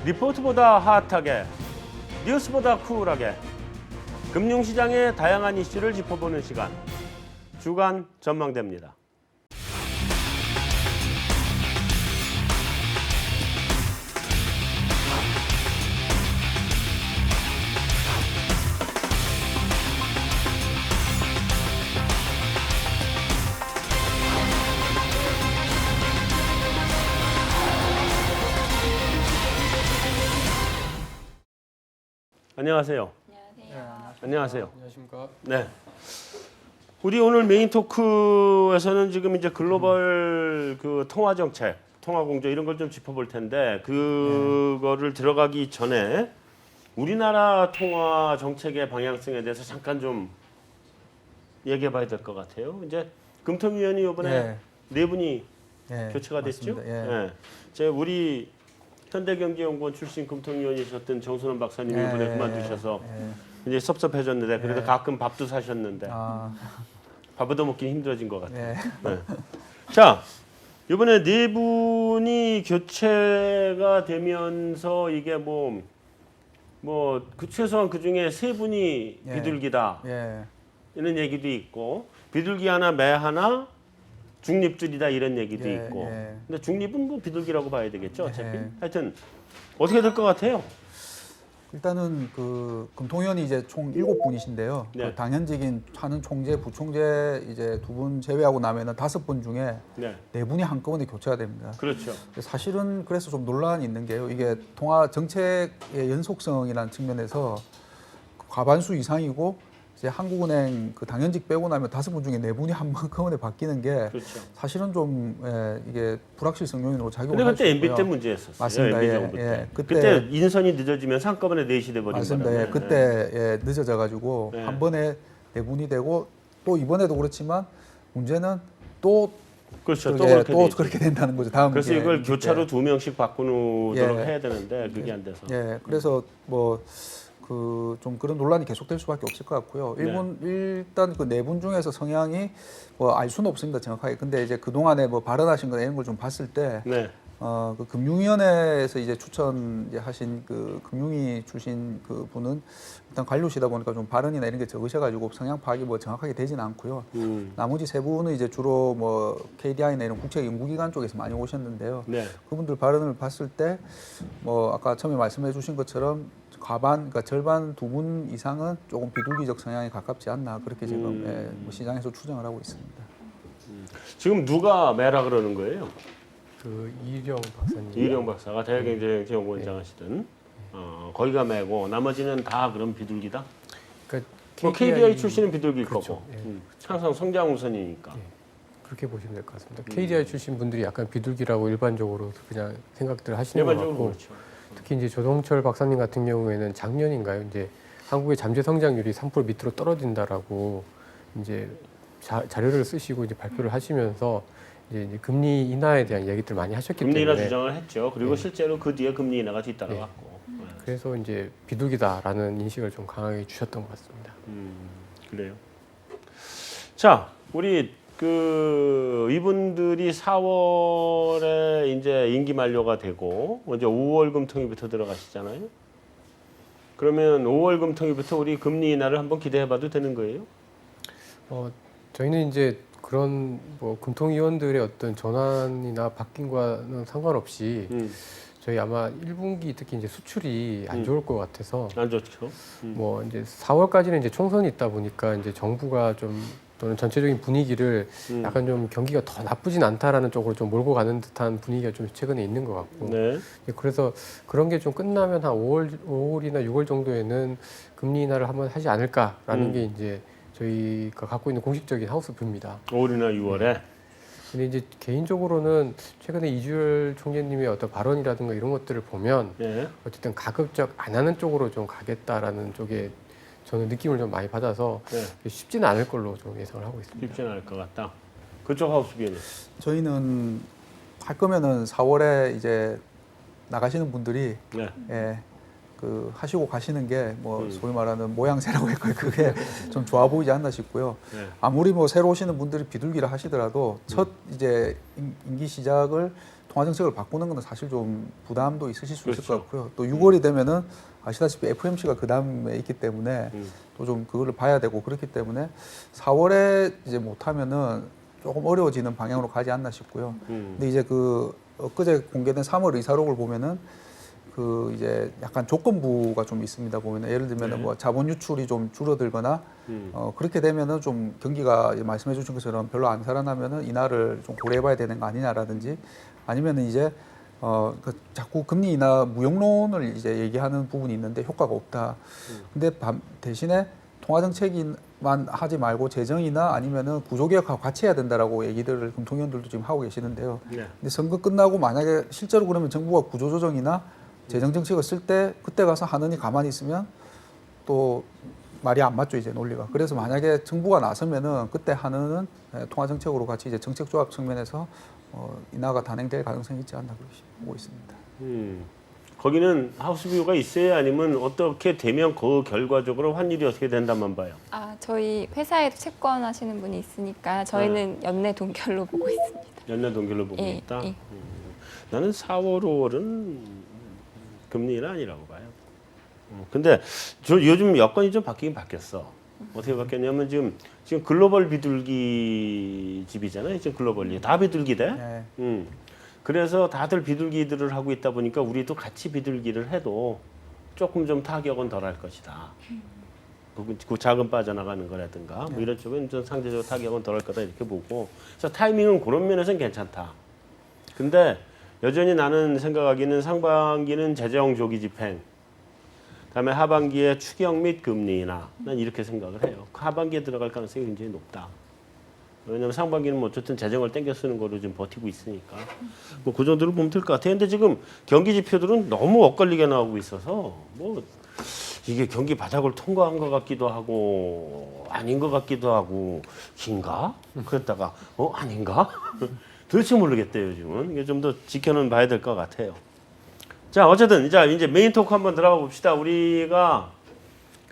리포트보다 핫하게, 뉴스보다 쿨하게 금융시장의 다양한 이슈를 짚어보는 시간, 주간 전망대입니다. 안녕하세요. 안녕하세요. 안녕하십니까. 네. 우리 오늘 메인 토크에서는 지금 이제 글로벌 그 통화 정책, 통화 공조 이런 걸 좀 짚어볼 텐데 그거를 들어가기 전에 우리나라 통화 정책의 방향성에 대해서 잠깐 좀 얘기해봐야 될 것 같아요. 이제 금통위원이 이번에 네 분이 교체가 됐죠. 제 우리 현대경제연구원 출신 금통위원이셨던 정순원 박사님이 이번에 그만두셔서 이제 섭섭해졌는데 그래도 가끔 밥도 사셨는데 밥을 더 먹기 힘들어진 것 같아요. 네. 자, 이번에 네 분이 교체가 되면서 이게 최소한 그 중에 세 분이 비둘기다 이런 얘기도 있고 비둘기 하나 매 하나 중립줄이다 이런 얘기도 있고 근데 중립은 뭐 비둘기라고 봐야 되겠죠 어차피 하여튼 어떻게 될 것 같아요? 일단은 그 금통위원이 이제 총 7분이신데요. 그 당연직인 하는 총재, 부총재 이제 2분 제외하고 나면은 5분 중에 4분이 한꺼번에 교체가 됩니다. 그렇죠. 사실은 그래서 좀 논란이 있는 게요. 이게 통화 정책의 연속성이라는 측면에서 과반수 이상이고 이제 한국은행 그 당연직 빼고 나면 5분 중에 4분이 한꺼번에 바뀌는 게 사실은 좀 이게 불확실성 요인으로 작용을 할 수 있고요. 근데 그때 MB 때 문제였었어요. 맞습니다. 그때 인선이 늦어지면서 한꺼번에 넷이 돼버린 맞습니다. 거라면. 그때 늦어져가지고 한 번에 4분이 되고 또 이번에도 그렇지만 문제는 또 그렇죠. 또 그렇게 된다는 거죠. 다음 그래서 이걸 교차로 2명씩 바꾸도록 해야 되는데 그게 안 돼서. 그래서 좀 그런 논란이 계속될 수밖에 없을 것 같고요. 일단 그 4분 중에서 성향이 알 수는 없습니다, 정확하게. 근데 이제 그 동안에 발언하신 거 이런 걸 좀 봤을 때, 그 금융위원회에서 이제 추천하신 그 금융위 출신 그 분은 일단 관료시다 보니까 좀 발언이나 이런 게 적으셔가지고 성향 파악이 정확하게 되지는 않고요. 나머지 3분은 이제 주로 KDI나 이런 국책 연구기관 쪽에서 많이 오셨는데요. 그분들 발언을 봤을 때 아까 처음에 말씀해주신 것처럼 그러니까 절반 2분 이상은 조금 비둘기적 성향에 가깝지 않나 그렇게 지금 시장에서 추정을 하고 있습니다. 지금 누가 매라 그러는 거예요? 그 이일영 박사님. 이일영 박사가 대학경제연구원장 하시던 거기가 매고 나머지는 다 그럼 비둘기다? 그러니까 KDI 출신은 비둘기일 그렇죠. 거고 항상 성장 우선이니까. 그렇게 보시면 될 것 같습니다. KDI 출신 분들이 약간 비둘기라고 일반적으로 그냥 생각들 하시는 것 같고 그렇죠. 특히 이제 조동철 박사님 같은 경우에는 작년인가요? 이제 한국의 잠재 성장률이 3% 밑으로 떨어진다라고 이제 자료를 쓰시고 이제 발표를 하시면서 이제 금리 인하에 대한 얘기들 많이 하셨기 금리 인하 때문에 주장을 했죠. 그리고 실제로 그 뒤에 금리 인하가 뒤따라갔고. 그래서 이제 비둘기다라는 인식을 좀 강하게 주셨던 것 같습니다. 그래요. 자, 우리 이분들이 4월에 이제 임기 만료가 되고 이제 5월 금통위부터 들어가시잖아요. 그러면 5월 금통위부터 우리 금리 인하를 한번 기대해봐도 되는 거예요? 저희는 이제 그런 금통위원들의 어떤 전환이나 바뀐과는 상관없이 저희 아마 1분기 특히 이제 수출이 안 좋을 것 같아서 안 좋죠. 이제 4월까지는 이제 총선이 있다 보니까 이제 정부가 또는 전체적인 분위기를 약간 좀 경기가 더 나쁘진 않다라는 쪽으로 좀 몰고 가는 듯한 분위기가 좀 최근에 있는 것 같고 그래서 그런 게 좀 끝나면 한 5월이나 6월 정도에는 금리 인하를 한번 하지 않을까라는 게 이제 저희가 갖고 있는 공식적인 하우스뷰입니다. 5월이나 6월에. 근데 이제 개인적으로는 최근에 이주열 총재님의 어떤 발언이라든가 이런 것들을 보면 어쨌든 가급적 안 하는 쪽으로 좀 가겠다라는 쪽에 저는 느낌을 좀 많이 받아서 쉽지는 않을 걸로 좀 예상을 하고 있습니다. 쉽지는 않을 것 같다. 그쪽 하우스비는? 저희는 할 거면은 4월에 이제 나가시는 분들이 하시고 가시는 게 소위 말하는 모양새라고 할까요? 그게 좀 좋아 보이지 않나 싶고요. 아무리 새로 오시는 분들이 비둘기라 하시더라도 첫 이제 임기 시작을 통화 정책을 바꾸는 건 사실 좀 부담도 있으실 수 있을 것 같고요. 또 6월이 되면은 아시다시피 FMC가 그 다음에 있기 때문에 또 좀 그거를 봐야 되고 그렇기 때문에 4월에 이제 못하면은 조금 어려워지는 방향으로 가지 않나 싶고요. 근데 이제 그 엊그제 공개된 3월 의사록을 보면은 그 이제 약간 조건부가 좀 있습니다. 보면은 예를 들면은 뭐 자본 유출이 좀 줄어들거나 그렇게 되면은 좀 경기가 말씀해 주신 것처럼 별로 안 살아나면은 인하를 좀 고려해봐야 되는 거 아니냐라든지 아니면은 이제 그 자꾸 금리 인하 무용론을 이제 얘기하는 부분이 있는데 효과가 없다. 근데 대신에 통화 정책만 하지 말고 재정이나 아니면은 구조개혁하고 같이 해야 된다라고 얘기들을 금통위원들도 지금 하고 계시는데요. 네. 근데 선거 끝나고 만약에 실제로 그러면 정부가 구조조정이나 재정 정책을 쓸 때 그때 가서 하느니 가만히 있으면 또 말이 안 맞죠, 이제 논리가. 그래서 만약에 정부가 나서면은 그때 하는 통화 정책으로 같이 이제 정책 조합 측면에서 인하가 단행될 가능성이 있지 않나 그렇게 보고 있습니다. 거기는 하우스 뷰가 있어요? 아니면 어떻게 되면 그 결과적으로 환율이 어떻게 된다만 봐요? 저희 회사에도 채권 하시는 분이 있으니까 저희는 연내 동결로 보고 있습니다. 연내 동결로 보고 예, 있다? 예. 나는 4월, 5월은 금리 인하 아니라고 봐요. 근데 저 요즘 여건이 좀 바뀌긴 바뀌었어. 어떻게 바뀌었냐면 지금 글로벌 비둘기 집이잖아요. 지금 글로벌리 다 비둘기대. 네. 그래서 다들 비둘기들을 하고 있다 보니까 우리도 같이 비둘기를 해도 조금 좀 타격은 덜 할 것이다. 그 자금 빠져나가는 거라든가 뭐 이런 쪽은 좀 상대적으로 타격은 덜 할 거다 이렇게 보고 그래서 타이밍은 그런 면에서는 괜찮다. 근데 여전히 나는 생각하기는 상반기는 재정 조기 집행 그다음에 하반기에 추경 및 금리 인하 난 이렇게 생각을 해요. 하반기에 들어갈 가능성이 굉장히 높다. 왜냐하면 상반기는 뭐 어쨌든 재정을 땡겨 쓰는 거로 지금 버티고 있으니까 뭐 그 정도로 보면 될 것 같아요. 근데 지금 경기 지표들은 너무 엇갈리게 나오고 있어서 뭐 이게 경기 바닥을 통과한 것 같기도 하고 아닌 것 같기도 하고 긴가? 그랬다가 아닌가? 도대체 모르겠대요 요즘은. 이게 좀 더 지켜는 봐야 될 것 같아요. 자 어쨌든 이제 메인 토크 한번 들어가 봅시다. 우리가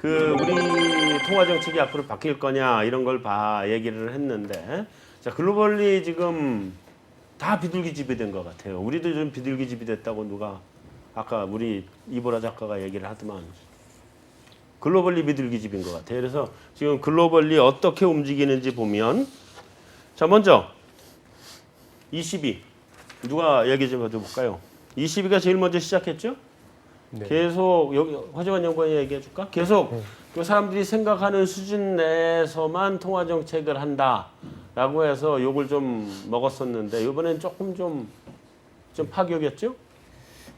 우리 통화 정책이 앞으로 바뀔 거냐 이런 걸 얘기를 했는데 자 글로벌리 지금 다 비둘기 집이 된 것 같아요. 우리도 좀 비둘기 집이 됐다고 누가 아까 우리 이보라 작가가 얘기를 하더만 글로벌리 비둘기 집인 것 같아요. 그래서 지금 글로벌리 어떻게 움직이는지 보면 자 먼저 22 누가 얘기 좀 해볼까요? 22가 제일 먼저 시작했죠? 네. 계속 여기 허정환 연구원이 얘기해 줄까? 계속 그 사람들이 생각하는 수준 내에서만 통화 정책을 한다라고 해서 욕을 좀 먹었었는데 이번엔 조금 좀 파격이었죠?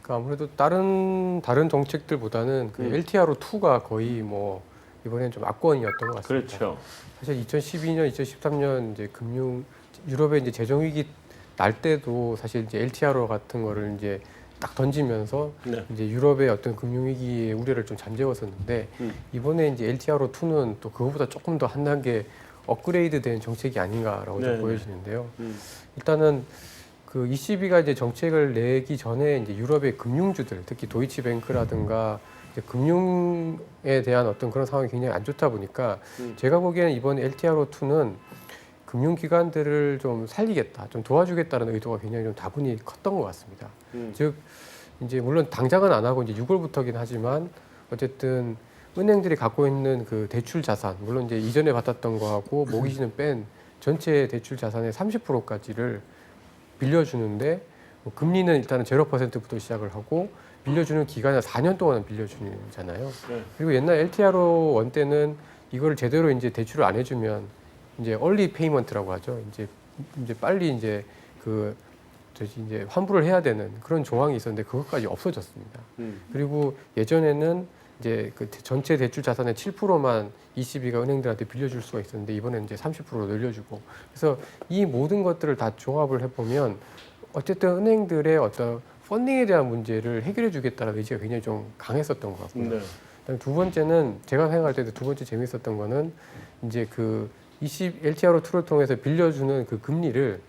그러니까 아무래도 다른 정책들보다는 그 LTRO 2가 거의 뭐 이번엔 좀 압권이었던 것 같습니다. 그렇죠. 사실 2012년, 2013년 이제 유럽의 이제 재정 위기 날 때도 사실 이제 LTRO 같은 거를 이제 딱 던지면서 네. 이제 유럽의 어떤 금융 위기의 우려를 좀 잠재웠었는데 이번에 이제 LTRO 2는 또 그거보다 조금 더 한 단계 업그레이드된 정책이 아닌가라고 좀 보여지는데요. 일단은 그 ECB가 이제 정책을 내기 전에 이제 유럽의 금융주들, 특히 도이치뱅크라든가 이제 금융에 대한 어떤 그런 상황이 굉장히 안 좋다 보니까 제가 보기에는 이번 LTRO 2는 금융기관들을 좀 살리겠다, 좀 도와주겠다는 의도가 굉장히 좀 다분히 컸던 것 같습니다. 즉 이제 물론 당장은 안 하고 이제 6월부터긴 하지만 어쨌든 은행들이 갖고 있는 그 대출 자산, 물론 이제 이전에 받았던 거하고 모기지는 뺀 전체 대출 자산의 30%까지를 빌려주는데 금리는 일단은 0%부터 시작을 하고 빌려주는 기간은 4년 동안 빌려주잖아요. 그리고 옛날 LTRO 1 때는 이거를 제대로 이제 대출을 안 해주면 이제 얼리 페이먼트라고 하죠. 이제 빨리 이제 이제 환불을 해야 되는 그런 조항이 있었는데 그것까지 없어졌습니다. 그리고 예전에는 이제 그 전체 대출 자산의 7%만 ECB가 은행들한테 빌려줄 수가 있었는데 이번에는 이제 30%로 늘려주고 그래서 이 모든 것들을 다 종합을 해보면 어쨌든 은행들의 어떤 펀딩에 대한 문제를 해결해 주겠다는 의지가 굉장히 좀 강했었던 것 같고요. 네. 그다음에 두 번째는 제가 생각할 때도 두 번째 재미있었던 거는 이제 그 LTRO 2를 통해서 빌려주는 그 금리를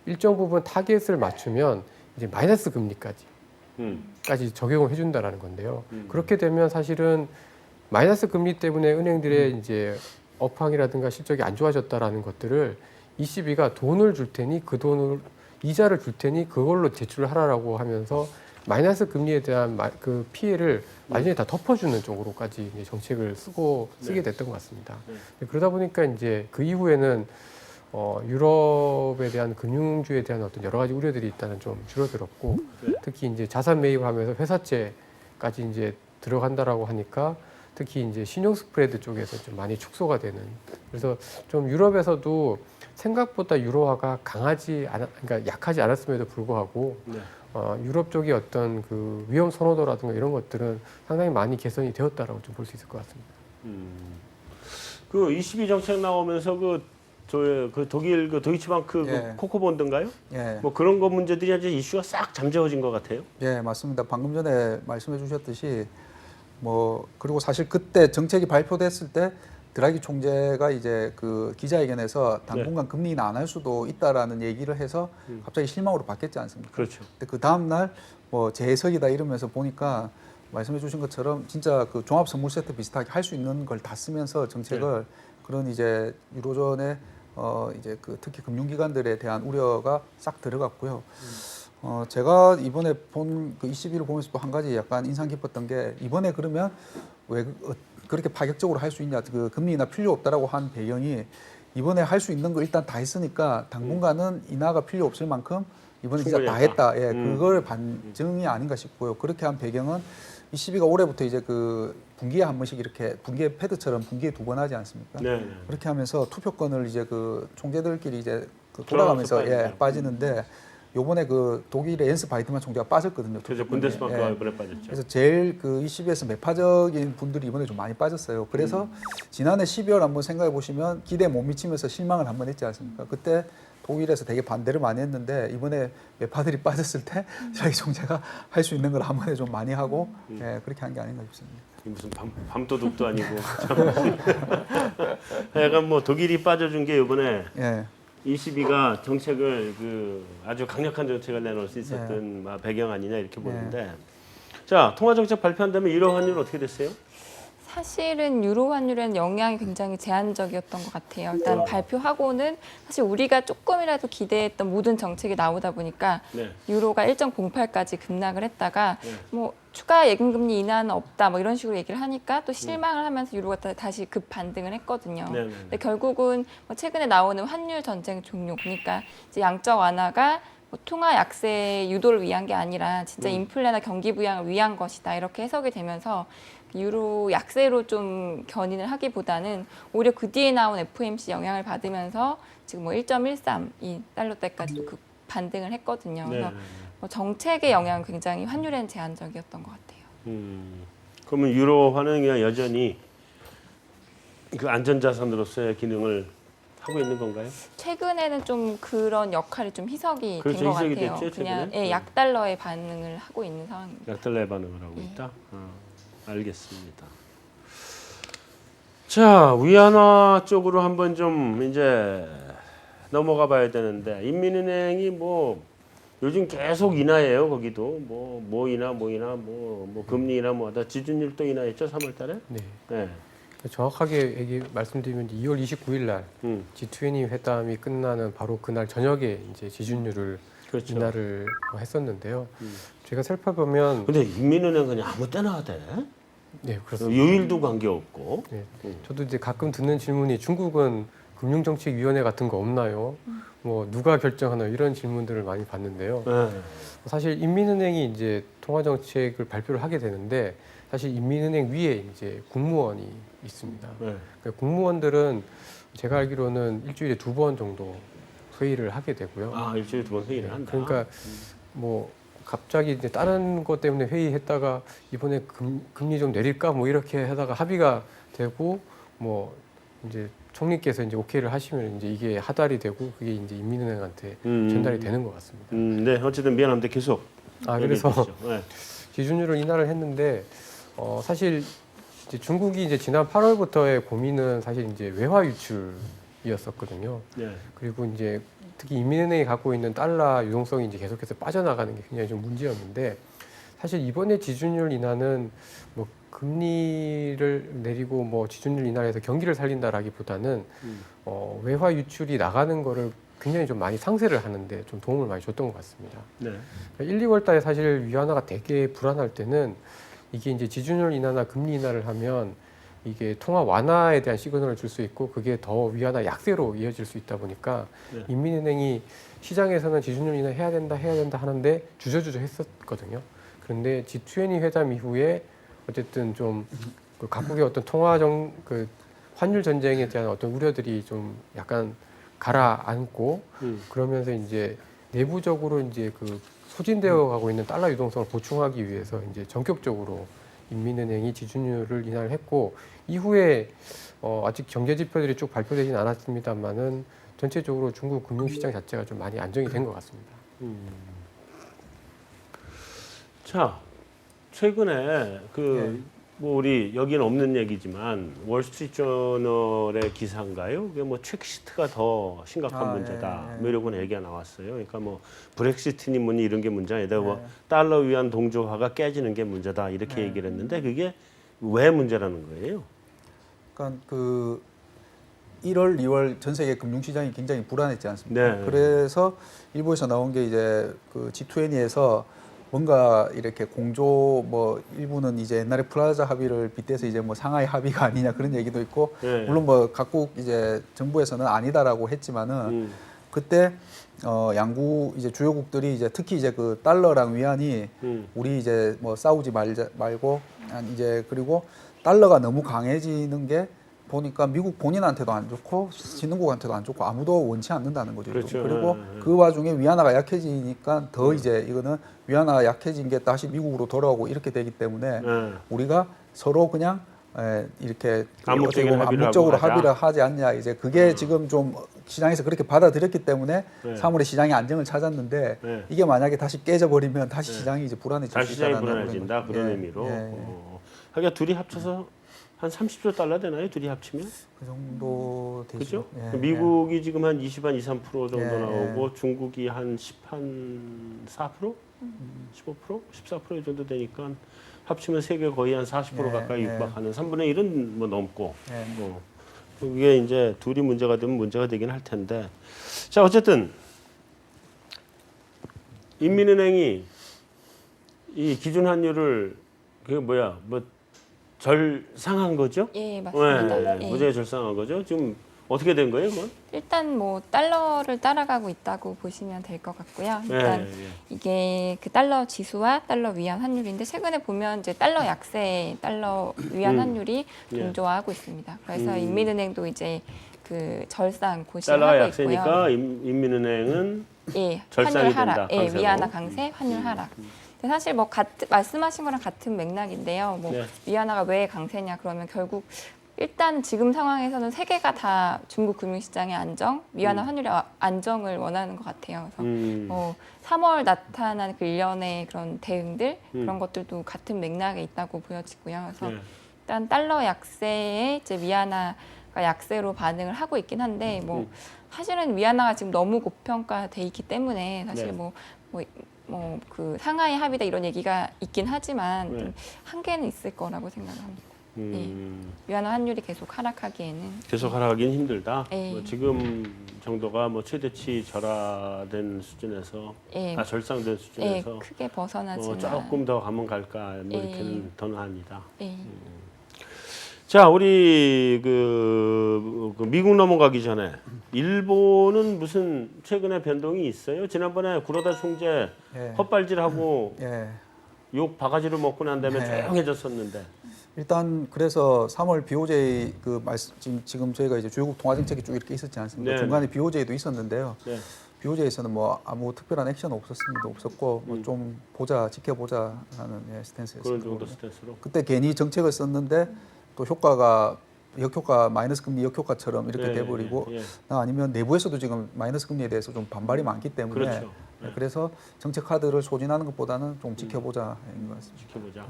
일정 부분 타겟을 맞추면 이제 마이너스 금리까지 적용을 해준다라는 건데요. 그렇게 되면 사실은 마이너스 금리 때문에 은행들의 이제 업황이라든가 실적이 안 좋아졌다라는 것들을 ECB가 돈을 줄 테니 그 돈을 이자를 줄 테니 그걸로 대출을 하라라고 하면서 마이너스 금리에 대한 그 피해를 완전히 다 덮어주는 쪽으로까지 이제 정책을 쓰게 됐던 것 같습니다. 그러다 보니까 이제 그 이후에는 유럽에 대한 금융주에 대한 어떤 여러 가지 우려들이 일단은 좀 줄어들었고 특히 이제 자산 매입을 하면서 회사채까지 이제 들어간다라고 하니까 특히 이제 신용 스프레드 쪽에서 좀 많이 축소가 되는 그래서 좀 유럽에서도 생각보다 유로화가 그러니까 약하지 않았음에도 불구하고 유럽 쪽의 어떤 그 위험 선호도라든가 이런 것들은 상당히 많이 개선이 되었다라고 좀 볼 수 있을 것 같습니다. 그 ECB 정책 나오면서 그 독일 그 도이치방크 예. 그 코코본드인가요? 예. 뭐 그런 거 문제들이 이제 이슈가 싹 잠재워진 것 같아요. 예, 맞습니다. 방금 전에 말씀해 주셨듯이 뭐 그리고 사실 그때 정책이 발표됐을 때 드라기 총재가 이제 그 기자회견에서 당분간 금리 인하 안 할 수도 있다라는 얘기를 해서 갑자기 실망으로 바뀌었지 않습니까? 그렇죠. 근데 그 다음 날 뭐 재해석이다 이러면서 보니까 말씀해 주신 것처럼 진짜 그 종합 선물 세트 비슷하게 할 수 있는 걸 다 쓰면서 정책을 그런 이제 유로존의 이제 그 특히 금융기관들에 대한 우려가 싹 들어갔고요. 제가 이번에 본 그 22를 보면서 또 한 가지 약간 인상 깊었던 게 이번에 그러면 왜 그렇게 파격적으로 할 수 있냐, 그 금리 인하 필요 없다라고 한 배경이 이번에 할 수 있는 거 일단 다 했으니까 당분간은 인하가 필요 없을 만큼 이번에 진짜 다 했다. 예, 그걸 반증이 아닌가 싶고요. 그렇게 한 배경은 22가 올해부터 이제 그 분기에 한 번씩 이렇게 분기에 패드처럼 분기에 2번 하지 않습니까? 네. 그렇게 하면서 투표권을 이제 그 총재들끼리 이제 그 돌아가면서 빠지는데 요번에 그 독일의 엔스 바이트만 총재가 빠졌거든요. 그래서 분데스방크가 이번에 빠졌죠. 그래서 제일 그 22에서 매파적인 분들이 이번에 좀 많이 빠졌어요. 그래서 지난해 12월 한번 생각해 보시면 기대에 못 미치면서 실망을 한번 했지 않습니까? 그때 독일에서 되게 반대를 많이 했는데 이번에 매파들이 빠졌을 때 자기 총재가 할 수 있는 걸 한 번에 좀 많이 하고 예, 그렇게 한 게 아닌가 싶습니다. 무슨 밤도둑도 아니고 약간 뭐 독일이 빠져준 게 이번에 예. 22가 정책을 그 아주 강력한 정책을 내놓을 수 있었던 배경 아니냐 이렇게 보는데 자 통화 정책 발표한 다음에 유로 환율 어떻게 됐어요? 사실은 유로 환율에는 영향이 굉장히 제한적이었던 것 같아요. 일단 발표하고는 사실 우리가 조금이라도 기대했던 모든 정책이 나오다 보니까 유로가 1.08까지 급락을 했다가 뭐 추가 예금금리 인하는 없다 뭐 이런 식으로 얘기를 하니까 또 실망을 하면서 유로가 다시 급 반등을 했거든요. 근데 결국은 뭐 최근에 나오는 환율 전쟁 종료 그러니까 이제 양적 완화가 뭐 통화 약세 유도를 위한 게 아니라 진짜 인플레나 경기 부양을 위한 것이다 이렇게 해석이 되면서 유로 약세로 좀 견인을 하기보다는 오히려 그 뒤에 나온 FOMC 영향을 받으면서 지금 뭐 1.13 이 달러대까지도 그 반등을 했거든요. 그래서 뭐 정책의 영향은 굉장히 환율에는 제한적이었던 것 같아요. 그러면 유로화는 그냥 여전히 그 안전자산으로서의 기능을 하고 있는 건가요? 최근에는 좀 그런 역할이 좀 희석이 그렇죠, 된 것 희석이 같아요. 됐죠, 그냥 최근에? 약달러의 반응을 하고 있는 상황입니다. 약달러의 반응을 하고 있다. 알겠습니다. 자 위안화 쪽으로 한번 좀 이제 넘어가 봐야 되는데 인민은행이 뭐 요즘 계속 인하예요. 거기도 뭐 인하 뭐 금리 인하 뭐다 지준율도 인하했죠 3월달에. 네. 정확하게 말씀드리면 2월 29일 날 G20 회담이 끝나는 바로 그날 저녁에 이제 지준율을 인하를 했었는데요. 제가 살펴보면 근데 인민은행 그냥 아무 때나 하대. 네, 그렇습니다. 요일도 관계없고. 네. 저도 이제 가끔 듣는 질문이 중국은 금융정책위원회 같은 거 없나요? 뭐 누가 결정하나요? 이런 질문들을 많이 받는데요. 사실 인민은행이 이제 통화정책을 발표를 하게 되는데 사실 인민은행 위에 이제 국무원이 있습니다. 그러니까 국무원들은 제가 알기로는 일주일에 2번 정도 회의를 하게 되고요. 일주일에 2번 회의를 한다. 그러니까 뭐 갑자기 이제 다른 것 때문에 회의했다가 이번에 금리 좀 내릴까 뭐 이렇게 하다가 합의가 되고 뭐 이제 총리께서 이제 오케이를 하시면 이제 이게 하달이 되고 그게 이제 인민은행한테 전달이 되는 것 같습니다. 네, 어쨌든 미안한데 계속. 그래서 기준율을 인하를 했는데 사실 이제 중국이 이제 지난 8월부터의 고민은 사실 이제 외화 유출이었었거든요. 그리고 이제 특히 인민은행이 갖고 있는 달러 유동성이 이제 계속해서 빠져나가는 게 굉장히 좀 문제였는데 사실 이번에 지준율 인하는 뭐 금리를 내리고 뭐 지준율 인하해서 경기를 살린다라기보다는 외화 유출이 나가는 거를 굉장히 좀 많이 상쇄를 하는데 좀 도움을 많이 줬던 것 같습니다. 네. 1, 2월 달에 사실 위안화가 되게 불안할 때는 이게 이제 지준율 인하나 금리 인하를 하면 이게 통화 완화에 대한 시그널을 줄 수 있고 그게 더 위안화 약세로 이어질 수 있다 보니까 네. 인민은행이 시장에서는 지준율 인하 해야 된다 하는데 주저주저 했었거든요. 그런데 G20 회담 이후에 어쨌든 좀 그 각국의 어떤 그 환율 전쟁에 대한 어떤 우려들이 좀 약간 가라앉고 그러면서 이제 내부적으로 이제 그 소진되어 가고 있는 달러 유동성을 보충하기 위해서 이제 전격적으로 인민은행이 지준율을 인하를 했고 이후에 아직 경제 지표들이 쭉 발표되지는 않았습니다만은 전체적으로 중국 금융시장 자체가 좀 많이 안정이 된 것 같습니다. 자, 최근에 뭐 우리 여기는 없는 얘기지만 월스트리트저널의 기사인가요? 그게 뭐 트렉시트가 더 심각한 문제다. 뭐 이런 얘기가 나왔어요. 그러니까 뭐 브렉시트니 뭐니 이런 게 문제가 아니다. 뭐 달러 위안 동조화가 깨지는 게 문제다. 이렇게 얘기를 했는데 그게 왜 문제라는 거예요? 그러니까 그 1월, 2월 전 세계 금융시장이 굉장히 불안했지 않습니까? 네. 그래서 일부에서 나온 게 이제 그 G20에서 뭔가 이렇게 공조 뭐 일부는 이제 옛날에 플라자 합의를 빗대서 이제 뭐 상하이 합의가 아니냐 그런 얘기도 있고 네. 물론 뭐 각국 이제 정부에서는 아니다라고 했지만은 그때 양국 이제 주요국들이 이제 특히 이제 그 달러랑 위안이 우리 이제 뭐 싸우지 말고 이제 그리고 달러가 너무 강해지는 게 보니까 미국 본인한테도 안 좋고 신흥국한테도 안 좋고 아무도 원치 않는다는 거죠. 그렇죠. 그리고 그 와중에 위안화가 약해지니까 더 이제 이거는 위안화가 약해진 게 다시 미국으로 돌아오고 이렇게 되기 때문에 우리가 서로 그냥 이렇게 암묵적으로 합의를 하지 않냐. 이제 그게 지금 좀 시장에서 그렇게 받아들였기 때문에 3월에 시장이 안정을 찾았는데 이게 만약에 다시 깨져버리면 다시 시장이 이제 불안해질 수 있다는 불안해진다 그런 의미로. 하여간 둘이 합쳐서 한 30조 달러 되나요? 둘이 합치면? 그 정도 되죠. 그렇죠? 미국이 지금 한 2, 3% 정도 나오고 중국이 한 4%? 15%? 14% 정도 되니까 합치면 세계 거의 한 40% 가까이 육박하는 3분의 1은 뭐 넘고 그게 이제 둘이 문제가 되면 문제가 되긴 할 텐데 자 어쨌든 인민은행이 이 기준 환율을 그게 뭐야 뭐 절상한 거죠? 예, 맞습니다. 네, 무지하게 절상한 거죠. 지금 어떻게 된 거예요, 그건? 일단 뭐 달러를 따라가고 있다고 보시면 될 것 같고요. 일단 이게 그 달러 지수와 달러 위안 환율인데 최근에 보면 이제 달러 약세, 달러 위안 환율이 동조화하고 있습니다. 그래서 인민은행도 이제 그 절상 고시하고 달러가 있고요. 약세니까 인민은행은 절상이 환율 하락, 된다. 강세로. 위안화 강세, 환율 하락. 근데 사실 뭐 말씀하신 거랑 같은 맥락인데요. 뭐 위안화가 왜 강세냐 그러면 결국 일단 지금 상황에서는 세계가 다 중국 금융시장의 안정, 위안화 환율의 안정을 원하는 것 같아요. 그래서 3월 나타난 그 일련의 그런 대응들 그런 것들도 같은 맥락에 있다고 보여지고요. 그래서 일단 달러 약세에 이제 위안화가 약세로 반응을 하고 있긴 한데 뭐 사실은 위안화가 지금 너무 고평가돼 있기 때문에 사실 그 상하이 합의다 이런 얘기가 있긴 하지만 좀 한계는 있을 거라고 생각합니다. 위안화 환율이 계속 하락하기에는 계속 하락하기는 힘들다. 뭐 지금 정도가 뭐 최대치 절하된 수준에서 절상된 수준에서 크게 벗어나지만 조금 더 가면 갈까 뭐 이렇게는 더는 아니다. 자, 우리 그 미국 넘어가기 전에 일본은 무슨 최근에 변동이 있어요? 지난번에 구로다 총재 헛발질하고 욕 바가지를 먹고 난 다음에 조용해졌었는데. 일단 그래서 3월 BOJ 그 지금 저희가 이제 주요국 통화 정책이 쭉 이렇게 있었지 않습니까? 중간에 BOJ도 있었는데요. BOJ에서는 뭐 아무 특별한 액션 없었고 뭐 좀 지켜보자라는 스탠스였습니다. 그런 정도 스탠스로. 그때 괜히 정책을 썼는데 또 효과가 역효과 마이너스 금리 역효과처럼 이렇게 돼버리고 아니면 내부에서도 지금 마이너스 금리에 대해서 좀 반발이 많기 때문에 그래서 정책 카드를 소진하는 것보다는 좀 지켜보자인 것 같습니다. 지켜보자.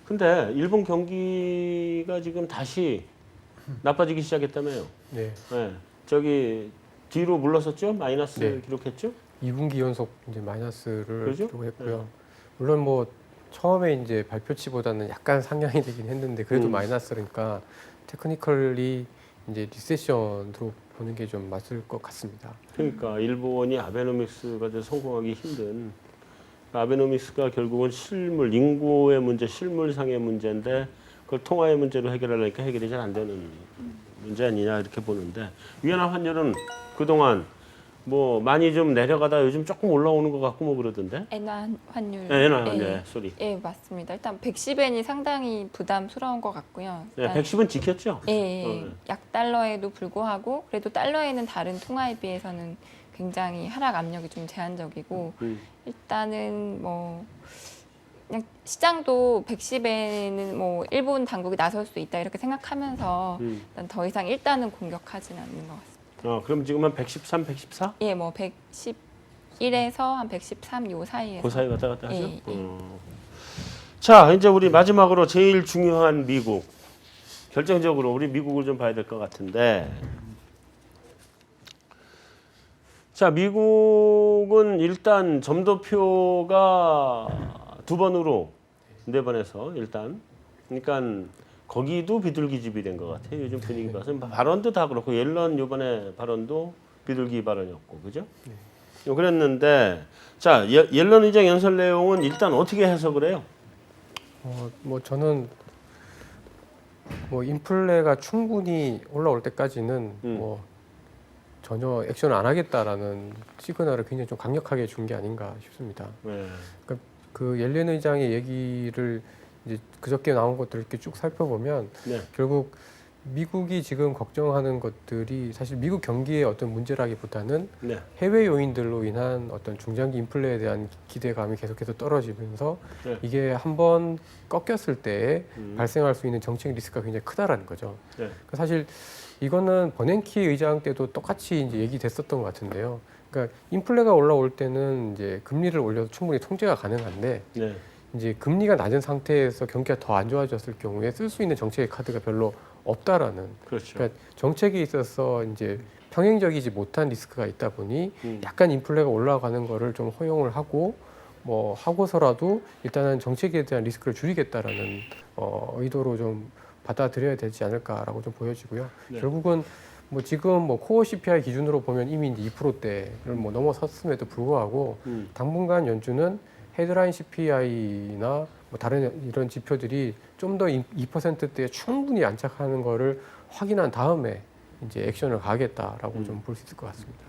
근데 일본 경기가 지금 다시 나빠지기 시작했다며요. 저기 뒤로 물러섰죠? 마이너스 기록했죠? 2분기 연속 이제 마이너스를 기록했고요. 물론 뭐 처음에 이제 발표치보다는 약간 상향이 되긴 했는데 그래도 마이너스니까 테크니컬리 이제 리세션으로 보는 게 좀 맞을 것 같습니다. 그러니까 일본이 아베노믹스가 좀 성공하기 힘든 아베노믹스가 결국은 실물 인구의 문제, 실물상의 문제인데 그걸 통화의 문제로 해결하려니까 해결이 잘 안 되는 문제 아니냐 이렇게 보는데 위안화 환율은 그동안 뭐 많이 좀 내려가다 요즘 조금 올라오는 것 같고 뭐 그러던데. 엔화 환율. 네, 엔화 환율 소리. 예, 맞습니다. 일단 110엔이 상당히 부담스러운 것 같고요. 네, 110은 지켰죠. 예, 예. 네. 약 달러에도 불구하고 그래도 달러에는 다른 통화에 비해서는 굉장히 하락 압력이 좀 제한적이고 일단은 뭐 그냥 시장도 110엔은 뭐 일본 당국이 나설 수 있다 이렇게 생각하면서 일단 더 이상 일단은 공격하지는 않는 것 같습니다. 그럼 지금 한 113, 114? 예, 뭐 111에서 한 113 요 사이에서. 그 사이 왔다 갔다 하죠. 예, 예. 자, 이제 우리 마지막으로 제일 중요한 미국. 결정적으로 우리 미국을 좀 봐야 될 것 같은데. 자, 미국은 일단 점도표가 2번으로 4번에서 일단 그러니까 거기도 비둘기집이 된 것 같아요. 요즘 분위기 봐서 발언도 다 그렇고 옐런 이번에 발언도 비둘기 발언이었고 그죠? 그랬는데 자 옐런 의장 연설 내용은 일단 어떻게 해석을 해요? 뭐 저는 뭐 인플레가 충분히 올라올 때까지는 뭐 전혀 액션을 안 하겠다라는 시그널을 굉장히 좀 강력하게 준 게 아닌가 싶습니다. 네. 그러니까 그 옐렌 의장의 얘기를 이제 그저께 나온 것들을 이렇게 쭉 살펴보면 네. 결국 미국이 지금 걱정하는 것들이 사실 미국 경기의 어떤 문제라기보다는 네. 해외 요인들로 인한 어떤 중장기 인플레에 대한 기대감이 계속해서 떨어지면서 네. 이게 한번 꺾였을 때 발생할 수 있는 정책 리스크가 굉장히 크다라는 거죠. 네. 그러니까 사실 이거는 버냉키 의장 때도 똑같이 이제 얘기됐었던 것 같은데요. 그러니까 인플레가 올라올 때는 이제 금리를 올려도 충분히 통제가 가능한데 네. 이제 금리가 낮은 상태에서 경기가 더 안 좋아졌을 경우에 쓸 수 있는 정책의 카드가 별로 없다라는. 그렇죠. 그러니까 정책에 있어서 이제 평행적이지 못한 리스크가 있다 보니 약간 인플레가 올라가는 거를 좀 허용을 하고 뭐 하고서라도 일단은 정책에 대한 리스크를 줄이겠다라는 의도로 좀 받아들여야 되지 않을까라고 좀 보여지고요. 네. 결국은 뭐 지금 뭐 코어 CPI 기준으로 보면 이미 이제 2%대를 뭐 넘어섰음에도 불구하고 당분간 연준은 헤드라인 CPI나 뭐 다른 이런 지표들이 좀 더 2%대에 충분히 안착하는 거를 확인한 다음에 이제 액션을 가하겠다라고 좀 볼 수 있을 것 같습니다.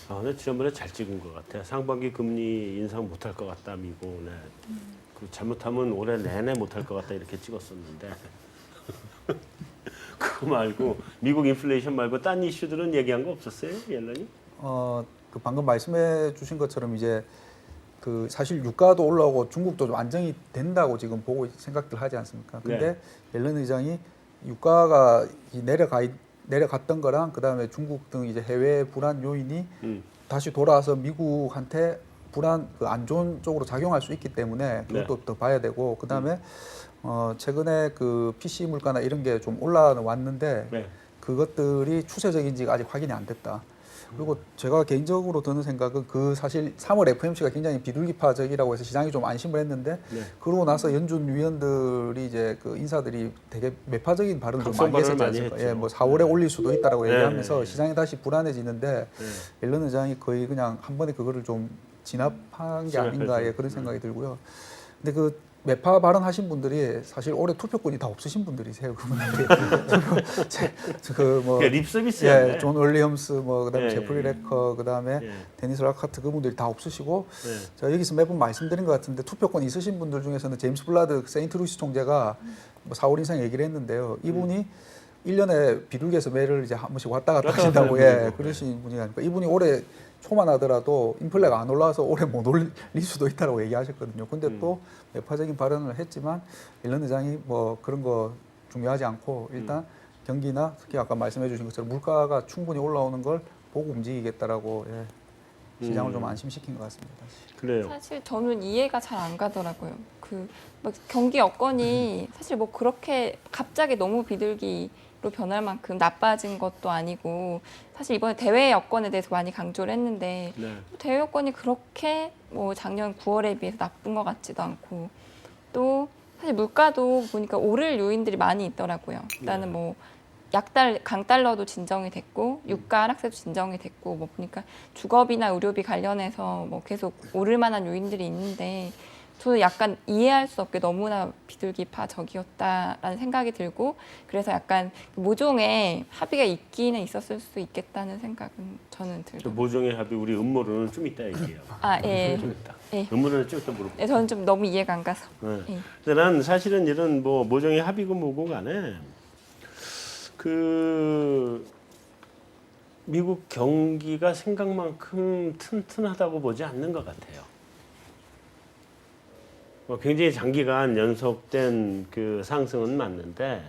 근데 지난번에 잘 찍은 것 같아. 상반기 금리 인상 못할 것 같다 미국. 네. 그 잘못하면 올해 내내 못할 것 같다 이렇게 찍었었는데 그거 말고 미국 인플레이션 말고 딴 이슈들은 얘기한 거 없었어요, 옐런이? 그 방금 말씀해 주신 것처럼 이제 그 사실 유가도 올라오고 중국도 좀 안정이 된다고 지금 보고 생각들 하지 않습니까? 근데 옐런 의장이 유가가 내려갔던 거랑 그다음에 중국 등 이제 해외 불안 요인이 다시 돌아와서 미국한테 불안 그 안 좋은 쪽으로 작용할 수 있기 때문에 그것도 더 봐야 되고 그다음에 최근에 그 PC 물가나 이런 게 좀 올라왔는데 그것들이 추세적인지가 아직 확인이 안 됐다. 그리고 제가 개인적으로 드는 생각은 그 사실 3월 FOMC가 굉장히 비둘기파적이라고 해서 시장이 좀 안심을 했는데 그러고 나서 연준 위원들이 이제 그 인사들이 되게 매파적인 발언을 좀 많이 했었지 않습니까? 예, 뭐 4월에 올릴 수도 있다라고 얘기하면서 시장이 다시 불안해지는데 옐런 의장이 거의 그냥 한 번에 그거를 좀 진압한 게 아닌가 그런 생각이 들고요. 근데 그 매파 발언하신 분들이 사실 올해 투표권이 다 없으신 분들이세요. 그분들이 그뭐 립서비스였네. 존 윌리엄스 뭐 그다음에 제프리 레커 그다음에 데니스 라카트 그분들이 다 없으시고 제가 여기서 매번 말씀드린 것 같은데 투표권 있으신 분들 중에서는 제임스 블라드 세인트루이스 총재가 뭐 4월 인상 얘기를 했는데요. 이분이 1년에 비둘기에서 매를 이제 한 번씩 왔다 갔다 하신다고 그러신 분이 아니까 이분이 올해 초만 하더라도 인플레가 안 올라와서 올해 못 올릴 수도 있다고 얘기하셨거든요. 근데 또 매파적인 발언을 했지만 옐런 의장이 뭐 그런 거 중요하지 않고 일단 경기나 특히 아까 말씀해 주신 것처럼 물가가 충분히 올라오는 걸 보고 움직이겠다라고 시장을 좀 안심시킨 것 같습니다. 그래요. 사실 저는 이해가 잘 안 가더라고요. 그 막 경기 여건이 사실 뭐 그렇게 갑자기 너무 비둘기로 변할 만큼 나빠진 것도 아니고 사실 이번에 대외 여건에 대해서 많이 강조를 했는데 대외 여건이 그렇게 뭐 작년 9월에 비해서 나쁜 것 같지도 않고 또 사실 물가도 보니까 오를 요인들이 많이 있더라고요. 일단은 뭐 강달러도 진정이 됐고 유가 하락세도 진정이 됐고 뭐 보니까 주거비나 의료비 관련해서 뭐 계속 오를 만한 요인들이 있는데 저는 약간 이해할 수 없게 너무나 비둘기파적이었다라는 생각이 들고 그래서 약간 모종의 합의가 있기는 있었을 수 있겠다는 생각은 저는 그 들고. 모종의 합의 우리 음모론은 좀 이따 얘기해요. 아 예. 좀 이따. 예. 음모론은 좀 이따 물어볼게요. 네, 저는 좀 너무 이해가 안 가서. 네. 예. 근데 난 사실은 이런 뭐 모종의 합의고 뭐고 간에 그 미국 경기가 생각만큼 튼튼하다고 보지 않는 것 같아요. 뭐 굉장히 장기간 연속된 그 상승은 맞는데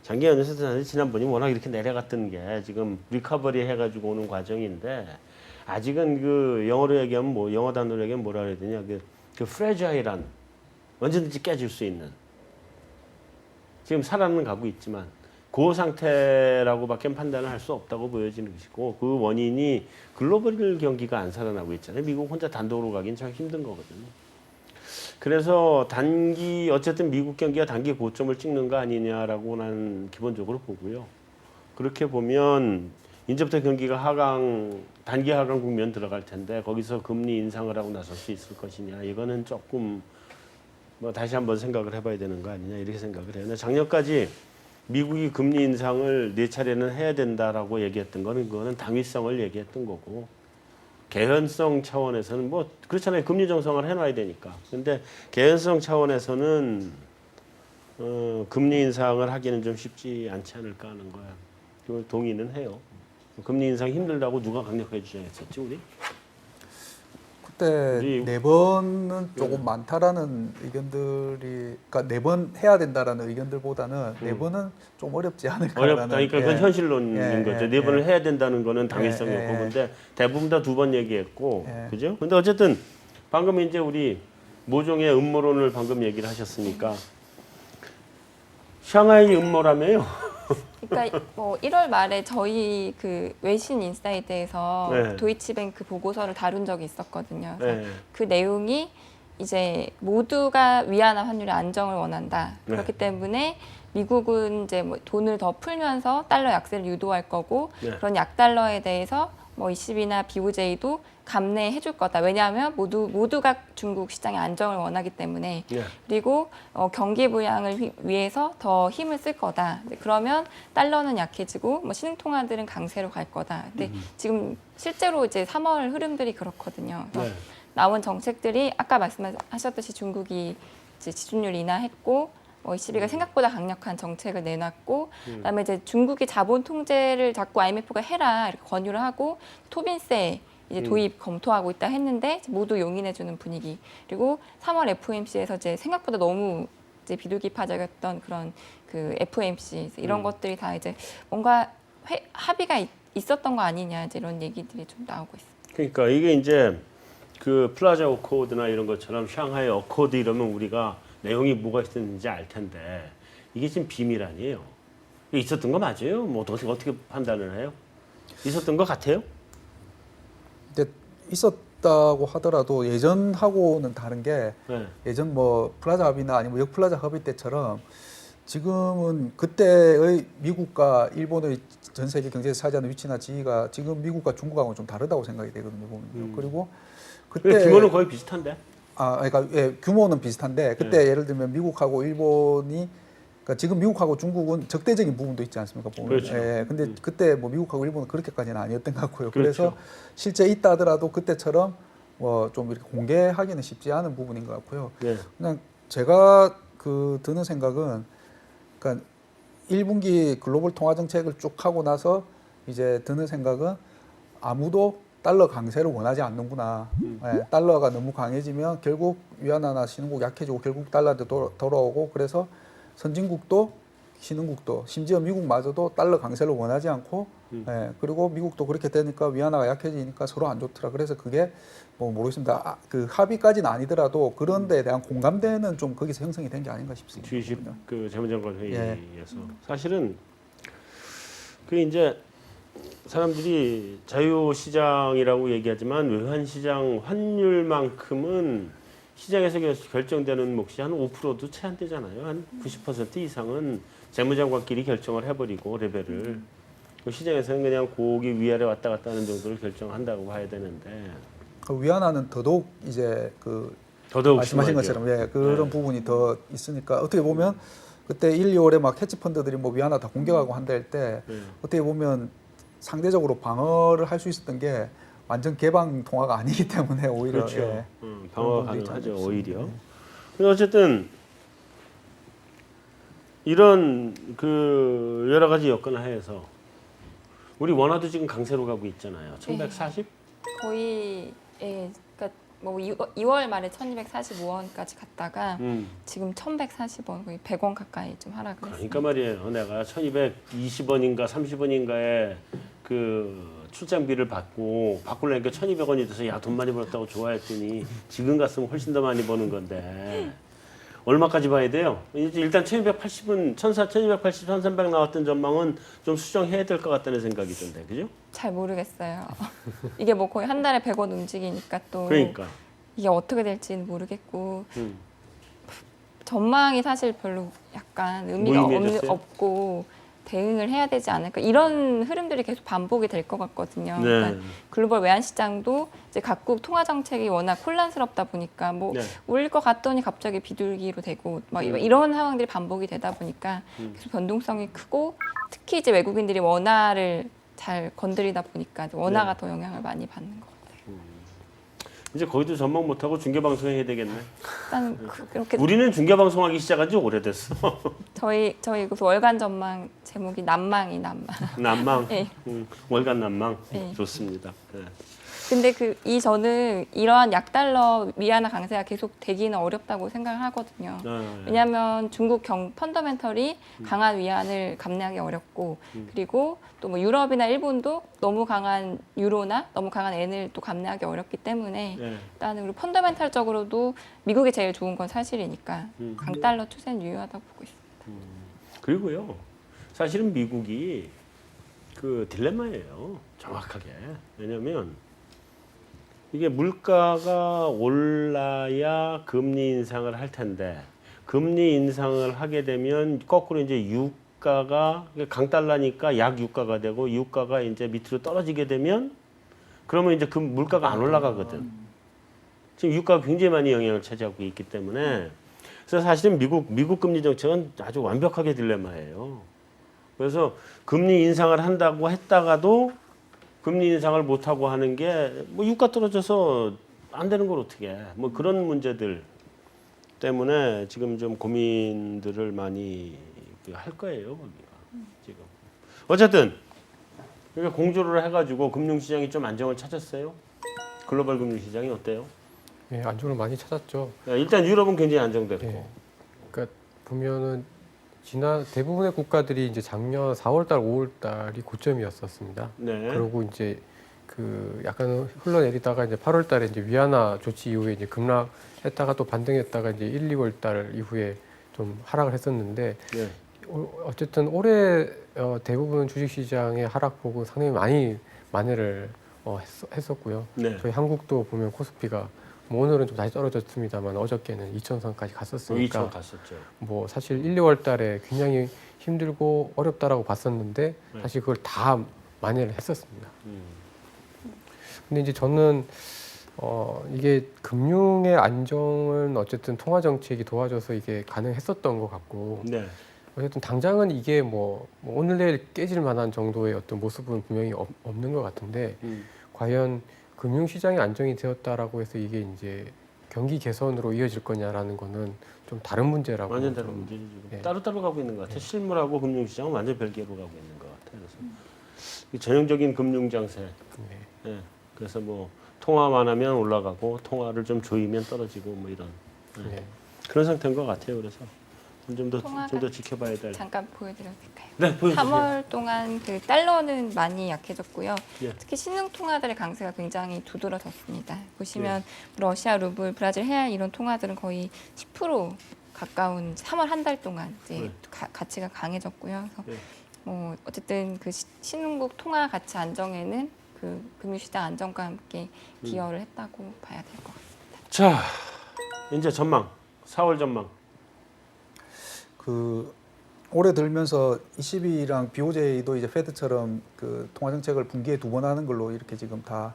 장기 연속된 지난번이 워낙 이렇게 내려갔던 게 지금 리커버리 해가지고 오는 과정인데 아직은 그 영어로 얘기하면 뭐 영어 단어로 얘기하면 뭐라 그래야 되냐 그 프레자일한 언제든지 깨질 수 있는 지금 살아는 가고 있지만 그 상태라고밖에 판단을 할 수 없다고 보여지는 것이고 그 원인이 글로벌 경기가 안 살아나고 있잖아요. 미국 혼자 단독으로 가긴 참 힘든 거거든요. 그래서 어쨌든 미국 경기가 단기 고점을 찍는 거 아니냐라고 난 기본적으로 보고요. 그렇게 보면 이제부터 경기가 단기 하강 국면 들어갈 텐데 거기서 금리 인상을 하고 나설 수 있을 것이냐 이거는 조금 뭐 다시 한번 생각을 해봐야 되는 거 아니냐 이렇게 생각을 해요. 작년까지 미국이 금리 인상을 4차례는 해야 된다라고 얘기했던 거는 그거는 당위성을 얘기했던 거고 개연성 차원에서는 뭐 그렇잖아요. 금리 정상을 해놔야 되니까. 근데 개연성 차원에서는 금리 인상을 하기는 좀 쉽지 않지 않을까 하는 거야. 그걸 동의는 해요. 금리 인상 힘들다고 누가 강력하게 주장했었지 우리? 그때 우리- 4번은 조금 많다라는 의견들이 그러니까 4번 해야 된다라는 의견들보다는 4번은 좀 어렵지 않을까라는. 어렵다니까 그건 현실론인 예, 거죠. 예, 네 번을 예. 해야 된다는 거는 당위성이었고 예, 예. 근데 대부분 다 2번 얘기했고 예. 그죠? 근데 어쨌든 방금 이제 우리 모종의 음모론을 방금 얘기를 하셨으니까 샹하이 음모라며요. 그러니까 뭐 1월 말에 저희 그 외신 인사이드에서 네. 도이치뱅크 보고서를 다룬 적이 있었거든요. 그래서 네. 그 내용이 이제 모두가 위안화 환율의 안정을 원한다. 네. 그렇기 때문에 미국은 이제 뭐 돈을 더 풀면서 달러 약세를 유도할 거고 네. 그런 약달러에 대해서 뭐 ECB나 BOJ도 감내해 줄 거다. 왜냐하면 모두가 중국 시장의 안정을 원하기 때문에 네. 그리고 경기 부양을 위해서 더 힘을 쓸 거다. 근데 그러면 달러는 약해지고 뭐 신흥통화들은 강세로 갈 거다. 근데 지금 실제로 이제 3월 흐름들이 그렇거든요. 그래서 네. 나온 정책들이 아까 말씀하셨듯이 중국이 이제 지준율 인하했고 ECB가 생각보다 강력한 정책을 내놨고 그다음에 이제 중국이 자본 통제를 자꾸 IMF가 해라 이렇게 권유를 하고 토빈세 이제 도입 검토하고 있다 했는데 모두 용인해주는 분위기. 그리고 3월 FOMC에서 이제 생각보다 너무 이제 비둘기파적이었던 그런 그 FOMC 이런 것들이 다 이제 뭔가 합의가 있었던 거 아니냐 이제 이런 얘기들이 좀 나오고 있어요. 그러니까 이게 이제 그 플라자 어코드나 이런 것처럼 샹하이 어코드 이러면 우리가 내용이 뭐가 있었는지 알 텐데 이게 지금 비밀 아니에요. 이게 있었던 거 맞아요? 뭐 어떻게 판단을 해요? 있었던 것 같아요? 근데 있었다고 하더라도 예전하고는 다른 게 네. 예전 뭐 플라자 합의나 아니면 역플라자 합의 때처럼 지금은 그때의 미국과 일본의 전 세계 경제에서 차지하는 위치나 지위가 지금 미국과 중국하고는 좀 다르다고 생각이 되거든요. 보면요. 그리고 그때 규모는 거의 비슷한데. 그러니까 예, 규모는 비슷한데 그때 예를 들면 미국하고 일본이 그러니까 지금 미국하고 중국은 적대적인 부분도 있지 않습니까? 보면. 그렇죠. 예, 근데 그때 뭐 미국하고 일본은 그렇게까지는 아니었던 것 같고요. 그렇죠. 그래서 실제 있다 하더라도 그때처럼 뭐 좀 이렇게 공개하기는 쉽지 않은 부분인 것 같고요. 네. 그냥 제가 그 드는 생각은 그러니까 1분기 글로벌 통화 정책을 쭉 하고 나서 이제 드는 생각은 아무도 달러 강세를 원하지 않는구나. 예, 달러가 너무 강해지면 결국 위안화나 신흥국 약해지고 결국 달러도 돌아오고 그래서 선진국도 신흥국도 심지어 미국마저도 달러 강세를 원하지 않고 예, 그리고 미국도 그렇게 되니까 위안화가 약해지니까 서로 안 좋더라. 그래서 그게 뭐 모르겠습니다. 그 합의까지는 아니더라도 그런 데에 대한 공감대는 좀 거기서 형성이 된 게 아닌가 싶습니다. G20 그 재무장관 회의에서 예. 사실은 그 이제 사람들이 자유시장이라고 얘기하지만 외환시장 환율만큼은 시장에서 결정되는 몫이 한 5%도 채 안 되잖아요. 한 90% 이상은 재무장관끼리 결정을 해버리고 레벨을 그 시장에서는 그냥 고기 위아래 왔다 갔다 하는 정도를 결정한다고 봐야 되는데 그 위안화는 더더욱 이제 그 더더욱 말씀하신 심하죠. 것처럼 예, 그런 부분이 더 있으니까 어떻게 보면 그때 1, 2월에 막 헤지 펀드들이 뭐 위안화 다 공격하고 한다 할 때 어떻게 보면 상대적으로 방어를 할 수 있었던 게 완전 개방 통화가 아니기 때문에 오히려 그렇죠. 예, 방어가 그런 부분도 가능하죠. 있지 오히려. 않습니까? 근데 어쨌든 이런 그 여러 가지 여건 하에서 우리 원화도 지금 강세로 가고 있잖아요. 1140? 거의 예, 그러니까 뭐 2월 말에 1,245원까지 갔다가 지금 1,140원 거의 100원 가까이 좀 하락을 그러니까 했습니다. 말이에요. 내가 1,220원인가 30원인가에 그 출장비를 받고 바꾸려니까 1,200원이 돼서 야 돈 많이 벌었다고 좋아했더니 지금 갔으면 훨씬 더 많이 버는 건데 얼마까지 봐야 돼요? 이제 일단 1,280은 1,280, 1,300 나왔던 전망은 좀 수정해야 될 것 같다는 생각이 든데, 그죠? 잘 모르겠어요. 이게 뭐 거의 한 달에 100원 움직이니까 또 그러니까. 이게 어떻게 될지는 모르겠고 음. 전망이 사실 별로 약간 의미가 무의미해졌어요? 없고 대응을 해야 되지 않을까 이런 흐름들이 계속 반복이 될 것 같거든요. 네. 그러니까 글로벌 외환 시장도 이제 각국 통화 정책이 워낙 혼란스럽다 보니까 뭐 네. 올릴 것 같더니 갑자기 비둘기로 되고 막 이런 상황들이 반복이 되다 보니까 계속 변동성이 크고 특히 이제 외국인들이 원화를 잘 건드리다 보니까 원화가 더 영향을 많이 받는 것 같아요. 이제 거기도 전망 못하고 중계방송 해야 되겠네. 일단 그렇게 우리는 중계방송하기 시작한 지 오래됐어. 저희 그 월간 전망 제목이 난망이 난망. 난망. 네. 월간 난망. 네. 좋습니다. 네. 근데 저는 이러한 약달러 위안화 강세가 계속 되기는 어렵다고 생각을 하거든요. 왜냐하면 중국 펀더멘털이 강한 위안을 감내하기 어렵고 그리고 또 뭐 유럽이나 일본도 너무 강한 유로나 너무 강한 엔을 또 감내하기 어렵기 때문에 네. 일단은 우리 펀더멘털적으로도 미국이 제일 좋은 건 사실이니까 강달러 추세는 유효하다고 보고 있습니다. 그리고요. 사실은 미국이 그 딜레마예요. 정확하게. 왜냐하면 이게 물가가 올라야 금리 인상을 할 텐데 금리 인상을 하게 되면 거꾸로 이제 유가가 강달러니까 약 유가가 되고 유가가 이제 밑으로 떨어지게 되면 그러면 이제 그 물가가 안 올라가거든. 지금 유가가 굉장히 많이 영향을 차지하고 있기 때문에 그래서 사실은 미국 금리 정책은 아주 완벽하게 딜레마예요. 그래서 금리 인상을 한다고 했다가도 금리 인상을 못 하고 하는 게 뭐 유가 떨어져서 안 되는 걸 어떻게 해. 뭐 그런 문제들 때문에 지금 좀 고민들을 많이 할 거예요, 거기가 지금. 어쨌든 그러니까 공조를 해가지고 금융시장이 좀 안정을 찾았어요. 글로벌 금융시장이 어때요? 예, 안정을 많이 찾았죠. 일단 유럽은 굉장히 안정됐고. 예. 그러니까 보면은 대부분의 국가들이 이제 작년 4월달, 5월달이 고점이었었습니다. 네. 그리고 이제 그 약간 흘러내리다가 이제 8월달에 이제 위안화 조치 이후에 이제 급락했다가 또 반등했다가 이제 1, 2월달 이후에 좀 하락을 했었는데 네. 어쨌든 올해 대부분 주식시장의 하락폭은 상당히 많이 만회를 했었고요. 네. 저희 한국도 보면 코스피가 뭐 오늘은 좀 다시 떨어졌습니다만 어저께는 2,000선까지 갔었으니까 2천 갔었죠. 뭐 사실 1, 2월 달에 굉장히 힘들고 어렵다라고 봤었는데 네. 사실 그걸 다 만회를 했었습니다. 근데 이제 저는 이게 금융의 안정은 어쨌든 통화 정책이 도와줘서 이게 가능했었던 것 같고 네. 어쨌든 당장은 이게 뭐 오늘 내일 깨질 만한 정도의 어떤 모습은 분명히 없는 것 같은데 과연 금융시장이 안정이 되었다라고 해서 이게 이제 경기 개선으로 이어질 거냐라는 거는 좀 다른 문제라고 완전 좀, 다른 문제죠. 지금. 예. 따로따로 가고 있는 것 같아요. 실물하고 금융시장은 완전 별개로 가고 있는 것 같아요. 그래서 이 전형적인 금융장세. 네. 예. 그래서 뭐 통화만 하면 올라가고 통화를 좀 조이면 떨어지고 뭐 이런 네. 그런 상태인 것 같아요. 그래서 좀 더 통화가 지켜봐야 될. 잠깐 보여드려도 될까요? 네, 보여주세요. 3월 동안 그 달러는 많이 약해졌고요. 예. 특히 신흥 통화들의 강세가 굉장히 두드러졌습니다. 보시면 러시아 루블, 브라질 헤알 이런 통화들은 거의 10% 가까운 3월 한 달 동안 이제 네. 가치가 강해졌고요. 그래서 네. 뭐 어쨌든 그 신흥국 통화 가치 안정에는 그 금융시장 안정과 함께 기여를 했다고 봐야 될 것 같습니다. 자, 이제 전망. 4월 전망. 올해 들면서 ECB랑 BOJ도 이제 페드처럼 그 통화 정책을 분기에 2번 하는 걸로 이렇게 지금 다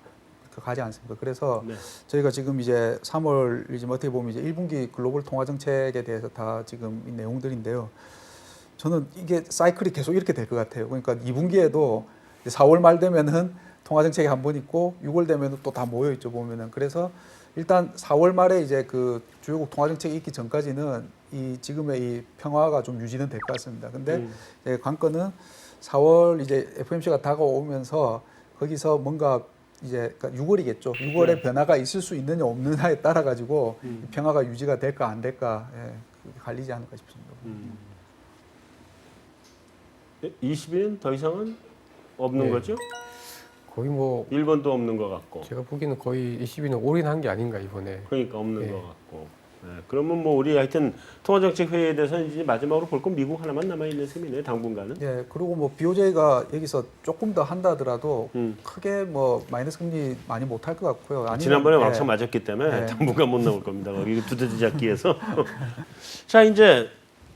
가지 않습니까? 그래서 네. 저희가 지금 이제 3월 지금 어떻게 보면 이제 1분기 글로벌 통화 정책에 대해서 다 지금 이 내용들인데요. 저는 이게 사이클이 계속 이렇게 될 것 같아요. 그러니까 2분기에도 4월 말 되면은 통화 정책이 한 번 있고 6월 되면은 또 다 모여 있죠 보면은. 그래서 일단 4월 말에 이제 그 주요국 통화 정책이 있기 전까지는 이 지금의 이 평화가 좀 유지는 될 것 같습니다. 근데 이제 관건은 4월 이제 FOMC가 다가오면서 거기서 뭔가 이제 그러니까 6월이겠죠. 6월에 변화가 있을 수 있느냐 없느냐에 따라 가지고 평화가 유지가 될까 안 될까 그게 갈리지 않을까 싶습니다. 20년 더 이상은 없는 네. 거죠? 거의 뭐 일본도 없는 것 같고. 제가 보기에는 거의 ECB는 올인한 게 아닌가 이번에. 그러니까 없는 네. 것 같고. 네, 그러면 뭐 우리 하여튼 통화정책 회의에 대해서 이제 마지막으로 볼 건 미국 하나만 남아 있는 셈이네 당분간은. 예, 그리고 뭐 BOJ가 여기서 조금 더 한다 하더라도 크게 뭐 마이너스 금리 많이 못 할 것 같고요. 아니면, 지난번에 예, 왕창 맞았기 때문에 네. 당분간 못 나올 겁니다. 거기 두더지 잡기에서. 자 이제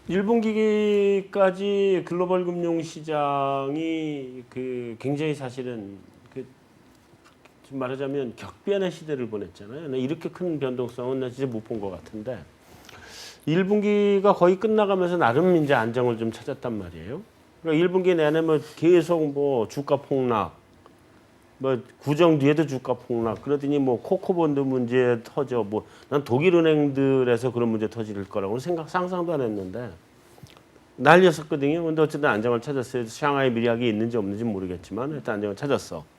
1분기까지 글로벌 금융 시장이 그 굉장히 사실은 그 좀 말하자면 격변의 시대를 보냈잖아요. 나 이렇게 큰 변동성은 나 진짜 못 본 것 같은데 1분기가 거의 끝나가면서 나름 이제 안정을 좀 찾았단 말이에요. 그러니까 1분기 내내 뭐 계속 뭐 주가 폭락, 뭐 구정 뒤에도 주가 폭락, 그러더니 뭐 코코본드 문제 터져, 뭐 난 독일 은행들에서 그런 문제 터질 거라고 상상도 안 했는데 난리였었거든요. 근데 어쨌든 안정을 찾았어요. 샹하이 미리학이 있는지 없는지 모르겠지만 일단 안정을 찾았어.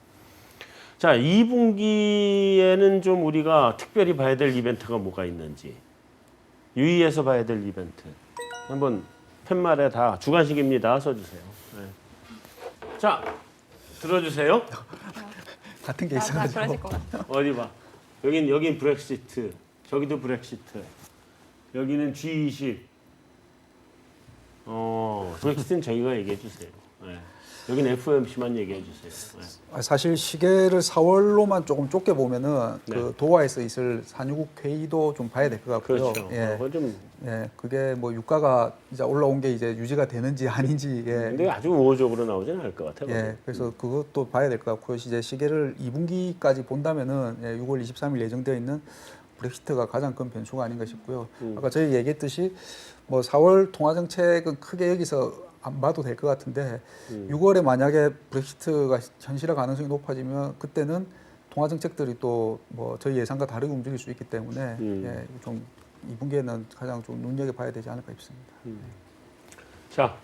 자, 2분기에는 좀 우리가 특별히 봐야 될 이벤트가 뭐가 있는지 유의해서 봐야 될 이벤트 한번 팻말에 다 주관식입니다. 써주세요. 네. 자, 들어주세요. 같은 게 다 있어가지고. 그러실 것 같아요. 어디 봐. 여긴 브렉시트, 저기도 브렉시트, 여기는 G20. 브렉시트는 저희가 얘기해 주세요. 네. 여기는 FOMC만 얘기해 주세요. 네. 사실 시계를 4월로만 조금 좁게 보면은 네. 그 도하에서 있을 산유국 회의도 좀 봐야 될 것 같고요. 그렇죠. 예. 그건 좀 예, 그게 뭐 유가가 이제 올라온 게 이제 유지가 되는지 아닌지 예. 근데 아주 우호적으로 나오지는 않을 것 같아요. 예, 그래서 그것도 봐야 될 것 같고요. 이제 시계를 2분기까지 본다면은 6월 23일 예정되어 있는 브렉시트가 가장 큰 변수가 아닌가 싶고요. 아까 저희 얘기했듯이 뭐 4월 통화 정책은 크게 여기서 안 봐도 될 것 같은데 6월에 만약에 브렉시트가 현실화 가능성이 높아지면 그때는 통화 정책들이 또 뭐 저희 예상과 다르게 움직일 수 있기 때문에 예, 좀 2분기에는 가장 좀 눈여겨봐야 되지 않을까 싶습니다. 자,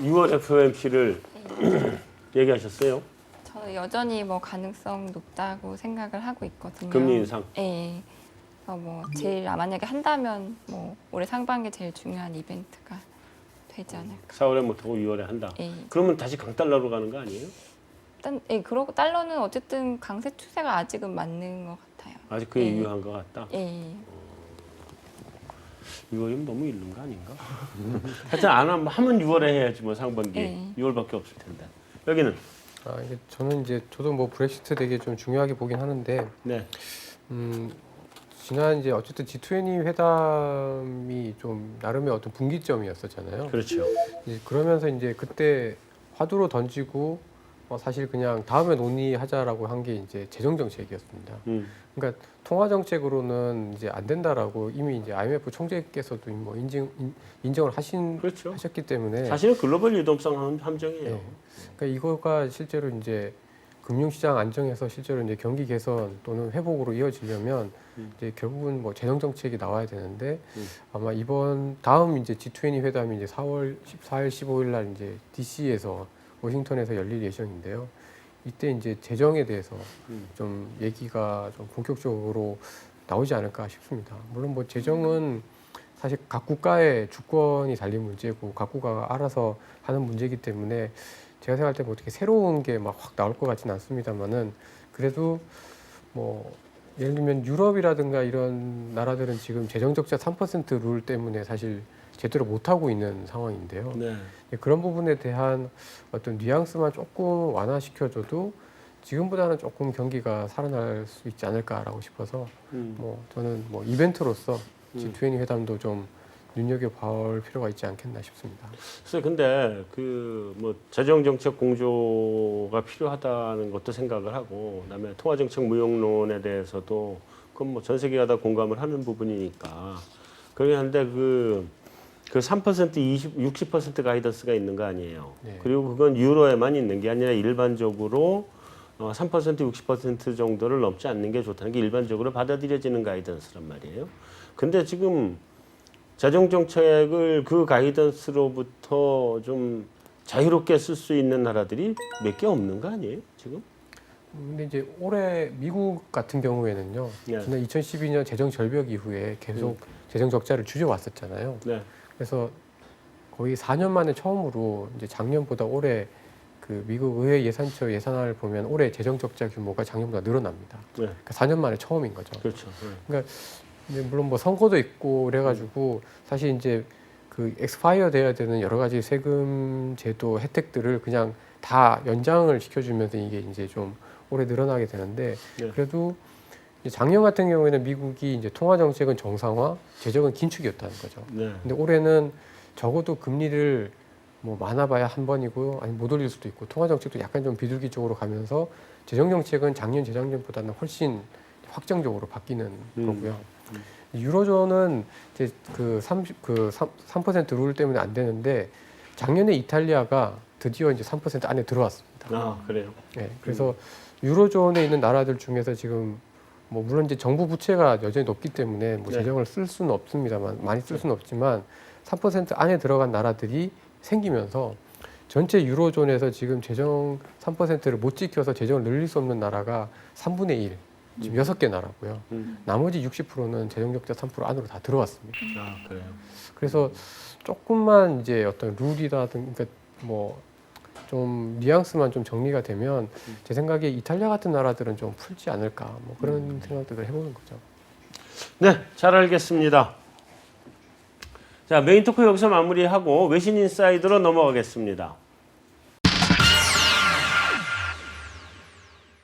6월 FOMC를 얘기하셨어요. 저 여전히 뭐 가능성 높다고 생각을 하고 있거든요. 금리 인상. 예. 그래서 뭐 제일 만약에 한다면 뭐 올해 상반기 제일 중요한 이벤트가 되지 않을까. 4월에 못하고 6월에 한다. 예. 그러면 다시 강달러로 가는 거 아니에요? 일단 예, 그러고 달러는 어쨌든 강세 추세가 아직은 맞는 것 같아요. 아직 그게 예. 유효한 것 같다. 예. 6월이면 너무 이른 거 아닌가? 하여튼 안 하면 6월에 해야지 뭐 상반기. 네. 6월밖에 없을 텐데. 여기는 이게 저는 이제 저도 뭐 브렉시트 되게 좀 중요하게 보긴 하는데 네. 지난 이제 어쨌든 G20 회담이 좀 나름의 어떤 분기점이었었잖아요. 그렇죠. 이제 그러면서 이제 그때 화두로 던지고 사실 그냥 다음에 논의하자라고 한 게 이제 재정 정책이었습니다. 그러니까 통화 정책으로는 이제 안 된다라고 이미 이제 IMF 총재께서도 뭐 인정을 그렇죠. 하셨기 때문에 사실은 글로벌 유동성 함정이에요. 네. 그러니까 이거가 실제로 이제 금융시장 안정에서 실제로 이제 경기 개선 또는 회복으로 이어지려면 이제 결국은 뭐 재정 정책이 나와야 되는데 아마 이번 다음 이제 G20 회담이 이제 4월 14일, 15일 날 이제 DC에서 워싱턴에서 열릴 예정인데요. 이때 이제 재정에 대해서 좀 얘기가 좀 본격적으로 나오지 않을까 싶습니다. 물론 뭐 재정은 사실 각 국가의 주권이 달린 문제고 각 국가가 알아서 하는 문제이기 때문에 제가 생각할 때 뭐 어떻게 새로운 게 막 확 나올 것 같지는 않습니다만은 그래도 뭐 예를 들면 유럽이라든가 이런 나라들은 지금 재정 적자 3%룰 때문에 사실 제대로 못 하고 있는 상황인데요. 네. 그런 부분에 대한 어떤 뉘앙스만 조금 완화시켜줘도 지금보다는 조금 경기가 살아날 수 있지 않을까라고 싶어서 뭐 저는 뭐 이벤트로서 G20 회담도 좀 눈여겨볼 필요가 있지 않겠나 싶습니다. 그래서 근데 그 뭐 재정 정책 공조가 필요하다는 것도 생각을 하고, 그다음에 통화 정책 무용론에 대해서도 그건 뭐 전 세계가 다 공감을 하는 부분이니까 그러긴 한데 그 3% 60% 가이던스가 있는 거 아니에요. 네. 그리고 그건 유로에만 있는 게 아니라 일반적으로 3% 60% 정도를 넘지 않는 게 좋다는 게 일반적으로 받아들여지는 가이던스란 말이에요. 근데 지금 재정 정책을 그 가이던스로부터 좀 자유롭게 쓸 수 있는 나라들이 몇 개 없는 거 아니에요, 지금? 근데 이제 올해 미국 같은 경우에는요, 네. 지난 2012년 재정 절벽 이후에 계속 재정 적자를 줄여왔었잖아요. 네. 그래서 거의 4년 만에 처음으로 이제 작년보다 올해 그 미국 의회 예산처 예산안을 보면 올해 재정 적자 규모가 작년보다 늘어납니다. 네. 그러니까 4년 만에 처음인 거죠. 그렇죠. 그러니까 이제 물론 뭐 선거도 있고 그래가지고 사실 이제 그 엑스파이어 돼야 되는 여러 가지 세금 제도 혜택들을 그냥 다 연장을 시켜주면서 이게 이제 좀 올해 늘어나게 되는데 네. 그래도 이제 작년 같은 경우에는 미국이 이제 통화 정책은 정상화, 재정은 긴축이었다는 거죠. 네. 근데 올해는 적어도 금리를 뭐 많아봐야 한 번이고 아니 못 올릴 수도 있고 통화 정책도 약간 좀 비둘기 쪽으로 가면서 재정 정책은 작년 재작년보다는 훨씬 확정적으로 바뀌는 거고요. 유로존은 이제 그 3% 룰 때문에 안 되는데 작년에 이탈리아가 드디어 이제 3% 안에 들어왔습니다. 아, 그래요. 네, 그래서 유로존에 있는 나라들 중에서 지금 뭐 물론 이제 정부 부채가 여전히 높기 때문에 뭐 네. 재정을 쓸 수는 없습니다만 많이 쓸 수는 없지만 3% 안에 들어간 나라들이 생기면서 전체 유로존에서 지금 재정 3%를 못 지켜서 재정을 늘릴 수 없는 나라가 3분의 1, 지금 6개 나라고요. 나머지 60%는 재정 적자 3% 안으로 다 들어왔습니다. 아, 그래요. 그래서 조금만 이제 어떤 룰이라든가 그러니까 뭐 좀 뉘앙스만 좀 정리가 되면 제 생각에 이탈리아 같은 나라들은 좀 풀지 않을까 뭐 그런 생각들을 해보는 거죠. 네, 잘 알겠습니다. 자, 메인 토크 여기서 마무리하고 외신 인사이드로 넘어가겠습니다.